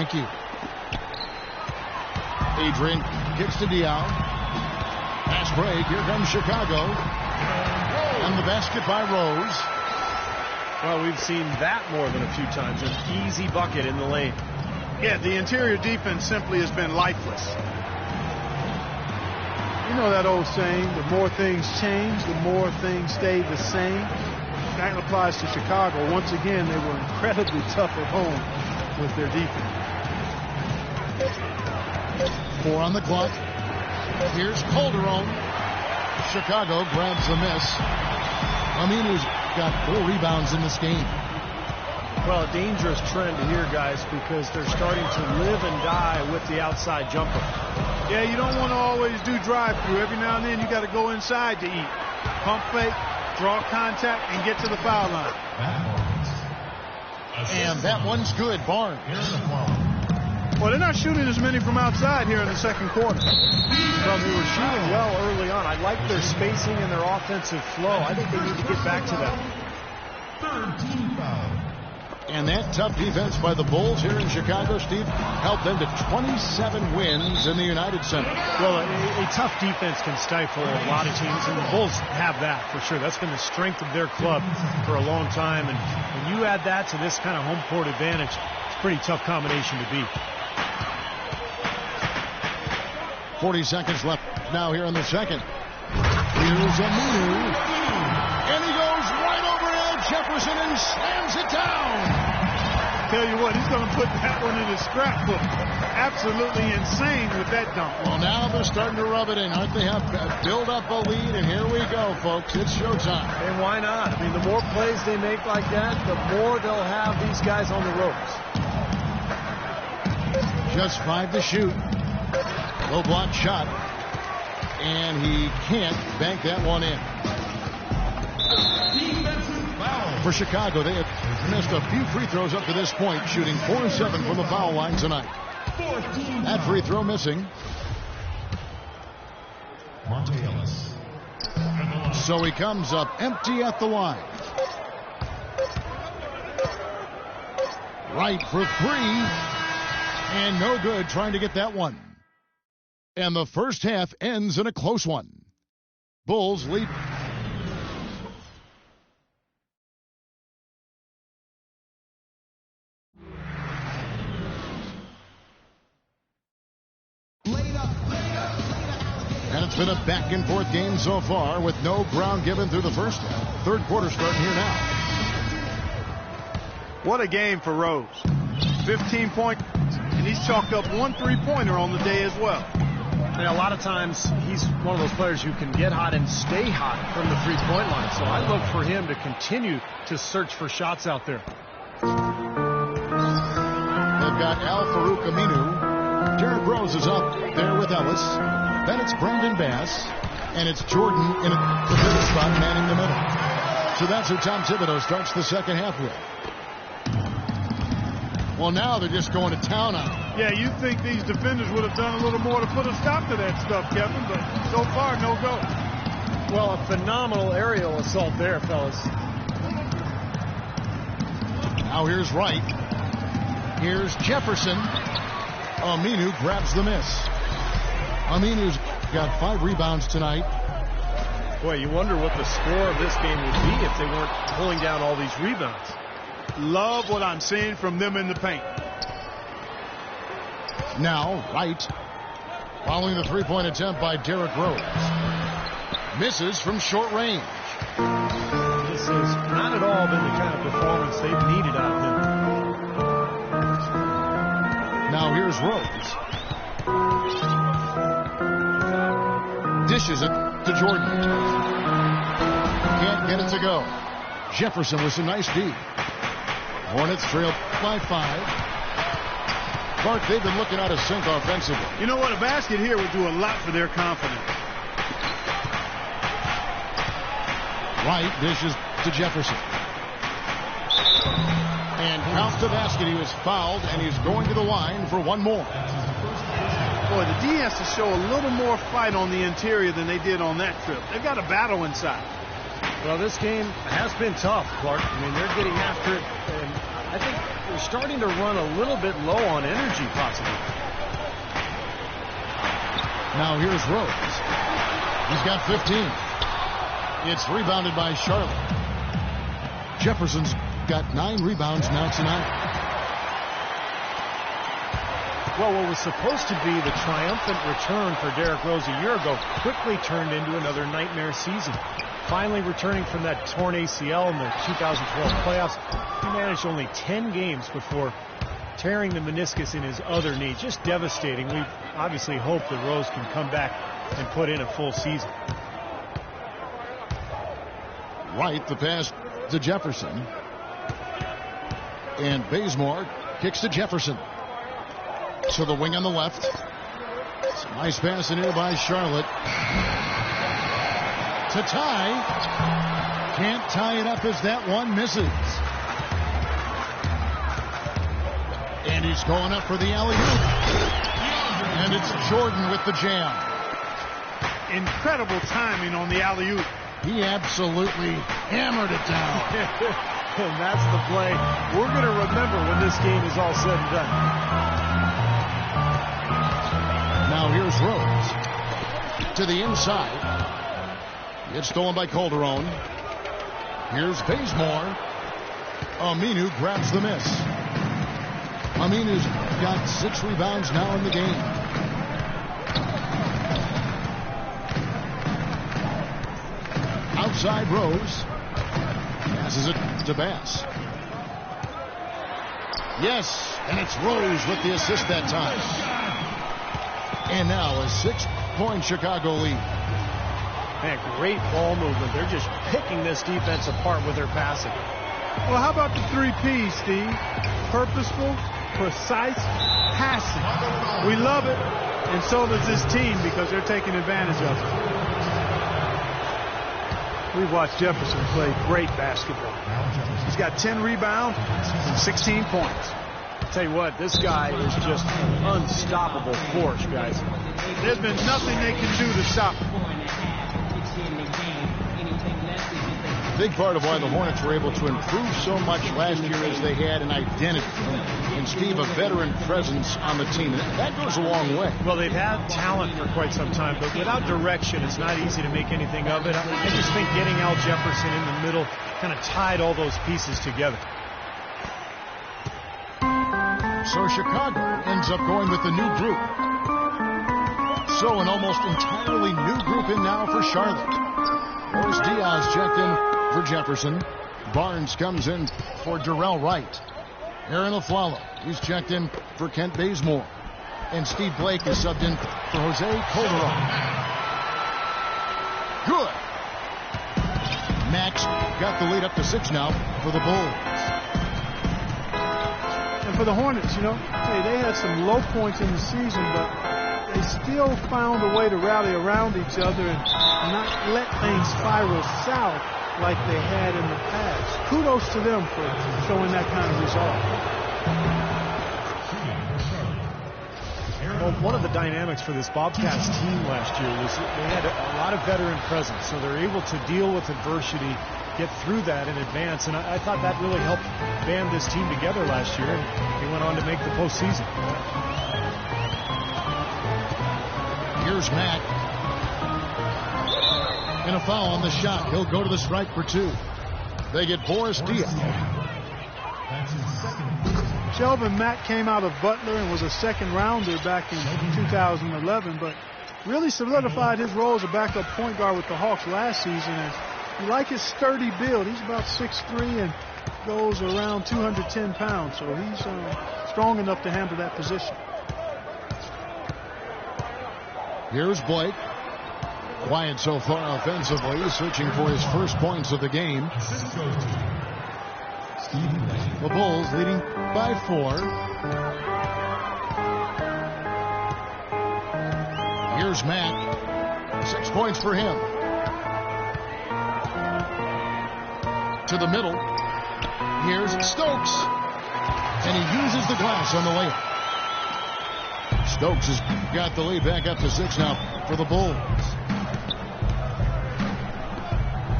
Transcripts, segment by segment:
Thank you. Adrian kicks to Diao. Pass break. Here comes Chicago. And the basket by Rose. Well, we've seen that more than a few times. An easy bucket in the lane. Yeah, the interior defense simply has been lifeless. You know that old saying, the more things change, the more things stay the same. That applies to Chicago. Once again, they were incredibly tough at home with their defense. 4 on the clock. Here's Calderon. Chicago grabs the miss. Aminu's got 4 rebounds in this game. Well, a dangerous trend here, guys, because they're starting to live and die with the outside jumper. Yeah, you don't want to always do drive-through. Every now and then you got to go inside to eat. Pump fake, draw contact, and get to the foul line. And that one's good. Barnes. Well, they're not shooting as many from outside here in the second quarter. Well, they were shooting well early on. I like their spacing and their offensive flow. I think they need to get back to that. 13 foul. And that tough defense by the Bulls here in Chicago, Steve, helped them to 27 wins in the United Center. Well, a tough defense can stifle a lot of teams, and the Bulls have that for sure. That's been the strength of their club for a long time. And when you add that to this kind of home court advantage, it's a pretty tough combination to beat. 40 seconds left now here in the second. Here's Aminu. And he goes right over Al Jefferson and slams it down. Tell you what, he's going to put that one in his scrapbook. Absolutely insane with that dunk. Well, now they're starting to rub it in, aren't they? Have build up a lead, and here we go, folks. It's showtime. And why not? I mean, the more plays they make like that, the more they'll have these guys on the ropes. Just 5 to shoot. Low block shot. And he can't bank that one in. For Chicago, they have missed a few free throws up to this point, shooting 4-7 from the foul line tonight. That free throw missing. Monte Ellis. So he comes up empty at the line. Right for 3. And no good trying to get that one. And the first half ends in a close one. Bulls lead. And it's been a back-and-forth game so far with no ground given through the first half. Third quarter starting here now. What a game for Rose. 15 points, and he's chalked up 1 3-pointer on the day as well. And a lot of times he's one of those players who can get hot and stay hot from the three-point line. So I look for him to continue to search for shots out there. They've got Al-Farouq Aminu. Derrick Rose is up there with Ellis. Then it's Brandon Bass. And it's Jordan in a middle spot manning the middle. So that's who Tom Thibodeau starts the second half with. Well, now they're just going to town on it. Yeah, you'd think these defenders would have done a little more to put a stop to that stuff, Kevin, but so far, no go. Well, a phenomenal aerial assault there, fellas. Now here's Wright. Here's Jefferson. Aminu grabs the miss. Aminu's got 5 rebounds tonight. Boy, you wonder what the score of this game would be if they weren't pulling down all these rebounds. Love what I'm seeing from them in the paint. Now, Wright, following the three-point attempt by Derrick Rose. Misses from short range. This has not at all been the kind of performance they've needed out of him. Now here's Rose. Dishes it to Jordan. Can't get it to go. Jefferson with some nice D. Hornets trail by 5. Clark, they've been looking out of sync offensively. You know what? A basket here would do a lot for their confidence. Wright dishes to Jefferson. And counts the basket. He was fouled, and he's going to the line for one more. Boy, the D has to show a little more fight on the interior than they did on that trip. They've got a battle inside. Well, this game has been tough, Clark. I mean, they're getting after it, and I think there's starting to run a little bit low on energy, possibly. Now here's Rose. He's got 15. It's rebounded by Charlotte. Jefferson's got 9 rebounds now tonight. Well, what was supposed to be the triumphant return for Derrick Rose a year ago quickly turned into another nightmare season. Finally returning from that torn ACL in the 2012 playoffs, he managed only 10 games before tearing the meniscus in his other knee. Just devastating. We obviously hope that Rose can come back and put in a full season. Right, the pass to Jefferson. And Bazemore kicks to Jefferson. To the wing on the left. It's a nice pass in here by Charlotte. To tie. Can't tie it up as that one misses. And he's going up for the alley-oop. And it's Jordan with the jam. Incredible timing on the alley-oop. He absolutely hammered it down. And that's the play we're going to remember when this game is all said and done. Now here's Rose. To the inside. It's stolen by Calderon. Here's Bazemore. Aminu grabs the miss. Aminu's got 6 rebounds now in the game. Outside Rose. Passes it to Bass. Yes, and it's Rose with the assist that time. And now a 6-point Chicago lead. Man, great ball movement. They're just picking this defense apart with their passing. Well, how about the 3 P's, Steve? Purposeful, precise, passing. We love it, and so does this team because they're taking advantage of it. We've watched Jefferson play great basketball. He's got 10 rebounds and 16 points. Tell you what, this guy is just an unstoppable force, guys. There's been nothing they can do to stop him. Big part of why the Hornets were able to improve so much last year is they had an identity. And Steve, a veteran presence on the team. That goes a long way. Well, they've had talent for quite some time, but without direction, it's not easy to make anything of it. I just think getting Al Jefferson in the middle kind of tied all those pieces together. So Chicago ends up going with the new group. So an almost entirely new group in now for Charlotte. Morris Diaz checked in for Jefferson. Barnes comes in for Darrell Wright. Aaron Aflalo, he's checked in for Kent Bazemore. And Steve Blake is subbed in for Jose Calderon. Good. Max got the lead up to 6 now for the Bulls. And for the Hornets, you know, they had some low points in the season, but they still found a way to rally around each other and not let things spiral south like they had in the past. Kudos to them for showing that kind of resolve. Well, one of the dynamics for this Bobcats team last year was they had a lot of veteran presence, so they're able to deal with adversity, get through that in advance, and I thought that really helped band this team together last year, and they went on to make the postseason. Here's Mack. And a foul on the shot. He'll go to the stripe for 2. They get Boris Diaz. Shelvin Mack came out of Butler and was a second rounder back in 2011, but really solidified his role as a backup point guard with the Hawks last season. And you like his sturdy build. He's about 6'3" and goes around 210 pounds, so he's strong enough to handle that position. Here's Blake. Quiet so far offensively, searching for his first points of the game. The Bulls leading by 4. Here's Mack. 6 points for him. To the middle. Here's Stokes. And he uses the glass on the layup. Stokes has got the lead back up to 6 now for the Bulls.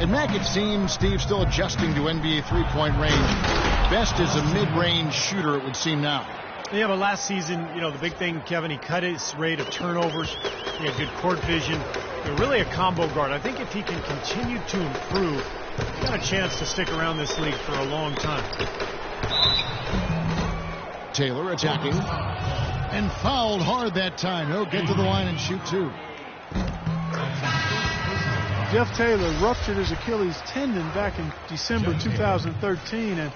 And Mack, it seems, Steve, still adjusting to NBA three-point range. best as a mid-range shooter, it would seem now. Yeah, but last season, the big thing, Kevin, he cut his rate of turnovers. He had good court vision. Really a combo guard. I think if he can continue to improve, he's got a chance to stick around this league for a long time. Taylor attacking. And fouled hard that time. He'll get to the line and shoot two. Jeff Taylor ruptured his Achilles tendon back in December 2013, and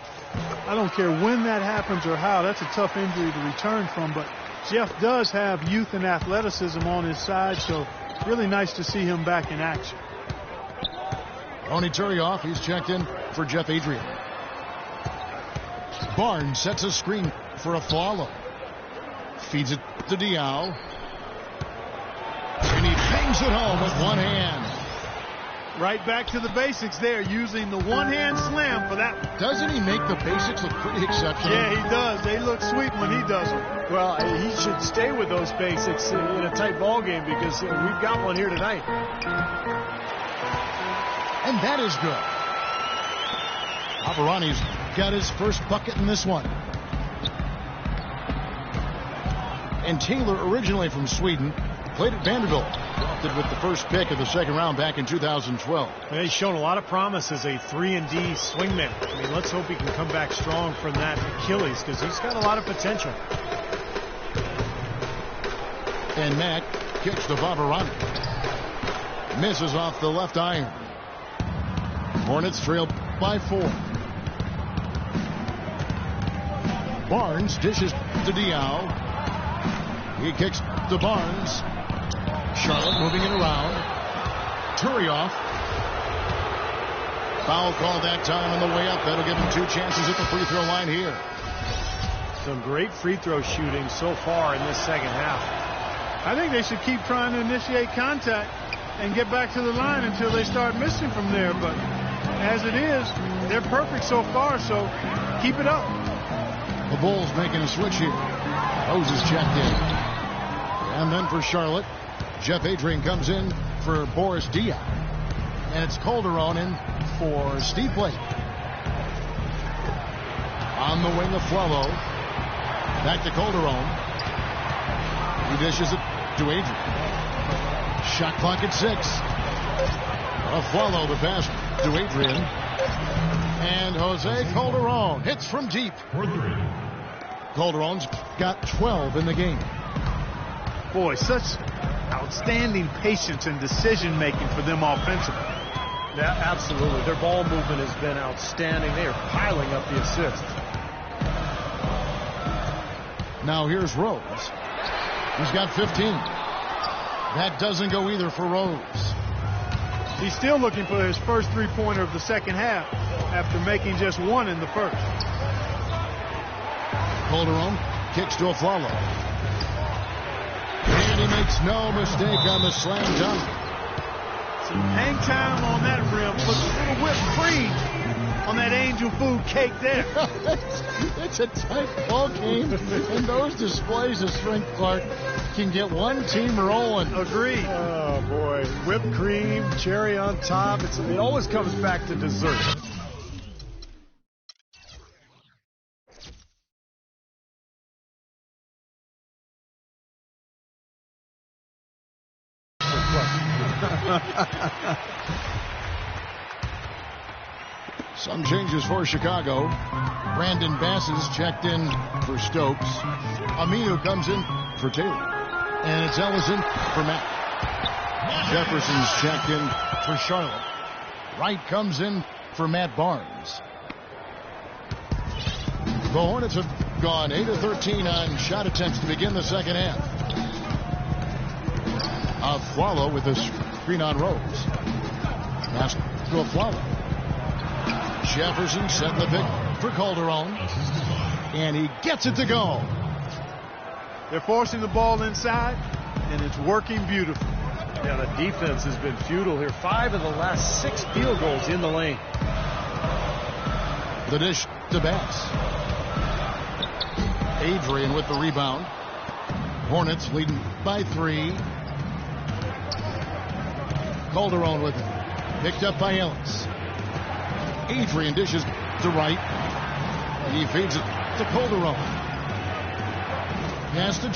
I don't care when that happens or how. That's a tough injury to return from, but Jeff does have youth and athleticism on his side, so really nice to see him back in action. Tony Turioff, he's checked in for Jeff Adrian. Barnes sets a screen for a follow. Feeds it to Diao. And he bangs it home with one hand. Right back to the basics there, using the one-hand slam for that. Doesn't he make the basics look pretty exceptional? Yeah, he does. They look sweet when he does them. Well, he should stay with those basics in a tight ball game because we've got one here tonight. And that is good. Averani's got his first bucket in this one. And Taylor, originally from Sweden, played at Vanderbilt. Drafted with the first pick of the second round back in 2012. And he's shown a lot of promise as a 3-and-D swingman. I mean, let's hope he can come back strong from that Achilles because he's got a lot of potential. And Mack kicks to Averani. Misses off the left iron. Hornets trail by 4. Barnes dishes to Diao. He kicks to Barnes. Charlotte moving it around. Turioff. Foul called that time on the way up. That'll give him 2 chances at the free throw line here. Some great free throw shooting so far in this second half. I think they should keep trying to initiate contact and get back to the line until they start missing from there. But as it is, they're perfect so far, so keep it up. The Bulls making a switch here. Rose is checked in. And then for Charlotte, Jeff Adrian comes in for Boris Diaw. And it's Calderon in for Steve Blake. On the wing of Flello. Back to Calderon. He dishes it to Adrian. Shot clock at 6. Flello the pass to Adrian. And Jose Calderon hits from deep. Calderon's got 12 in the game. Boy, such outstanding patience and decision-making for them offensively. Yeah, absolutely. Their ball movement has been outstanding. They are piling up the assists. Now here's Rose. He's got 15. That doesn't go either for Rose. He's still looking for his first three-pointer of the second half after making just one in the first. Calderon kicks to a Flello. And he makes no mistake on the slam dunk. Some hang time on that rim. Puts a little whipped cream on that angel food cake there. It's a tight ball game, and those displays of strength, Clark, can get one team rolling. Agreed. Oh, boy. Whipped cream, cherry on top. It always comes back to dessert. Some changes for Chicago. Brandon Bass is checked in for Stokes. Aminu comes in for Taylor. And it's Ellison for Matt. Jefferson's checked in for Charlotte. Wright comes in for Matt Barnes. The Hornets have gone 8 of 13 on shot attempts to begin the second half. Flello with a screen on Rose. Pass to Flello. Jefferson setting the pick for Calderon. And he gets it to go. They're forcing the ball inside, and it's working beautifully. Yeah, the defense has been futile here. 5 of the last 6 field goals in the lane. The dish to Bass. Adrian with the rebound. Hornets leading by 3. Calderon with it. Picked up by Ellis. Adrian dishes to Wright. He feeds it to Calderon. He has to